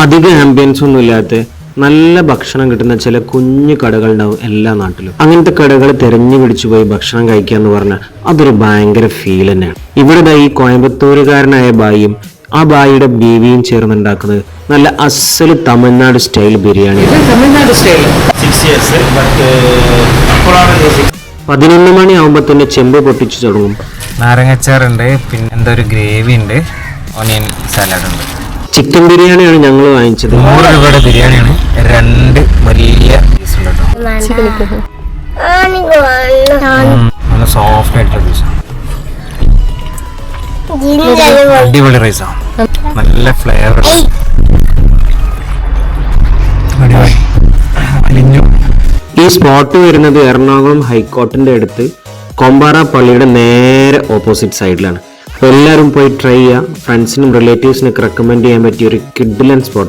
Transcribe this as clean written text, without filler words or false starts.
അധികം ആംബിയൻസ് ഒന്നും ഇല്ലാത്ത നല്ല ഭക്ഷണം കിട്ടുന്ന ചില കുഞ്ഞു കടകളുണ്ടാവും എല്ലാ നാട്ടിലും. അങ്ങനത്തെ കടകൾ തിരഞ്ഞു പിടിച്ചു പോയി ഭക്ഷണം കഴിക്കുക എന്ന് പറഞ്ഞാൽ അതൊരു ഭയങ്കര ഫീൽ തന്നെയാണ്. ഇവിടെ ഈ കോയമ്പത്തൂരുകാരനായ ബായിയും ആ ബായിയുടെ ബീവിയും ചേർന്നുണ്ടാക്കുന്നത് നല്ല അസല് തമിഴ്നാട് സ്റ്റൈൽ ബിരിയാണി. 11 മണി ആകുമ്പോൾ തന്നെ ചെമ്പ് പൊട്ടിച്ചു തുടങ്ങും. നാരങ്ങച്ചാറുണ്ട്, പിന്നെ എന്താ ഒരു ഗ്രേവി ഉണ്ട്, ഓനിയൻ സാലഡ് ഉണ്ട്. ചിക്കൻ ബിരിയാണിയാണ് ഞങ്ങൾ വാങ്ങിച്ചത്. 100 രൂപയുടെ ബിരിയാണിയാണ്. 2 വലിയ പീസ് ഉണ്ട് കേട്ടോ. നല്ല സോഫ്റ്റ് ആയിട്ടുള്ള പീസാണ്. അടിപൊളി റൈസാണ്, നല്ല ഫ്ലേവർ. ഈ സ്പോട്ട് വരുന്നത് എറണാകുളം ഹൈക്കോർട്ടിന്റെ അടുത്ത് കൊമ്പാറ പള്ളിയുടെ നേരെ ഓപ്പോസിറ്റ് സൈഡിലാണ്. അപ്പോൾ എല്ലാവരും പോയി ട്രൈ ചെയ്യുക. ഫ്രണ്ട്സിനും റിലേറ്റീവ്സിനൊക്കെ റെക്കമെൻഡ് ചെയ്യാൻ പറ്റിയ ഒരു കിഡ്ലൻ സ്പോട്ട്.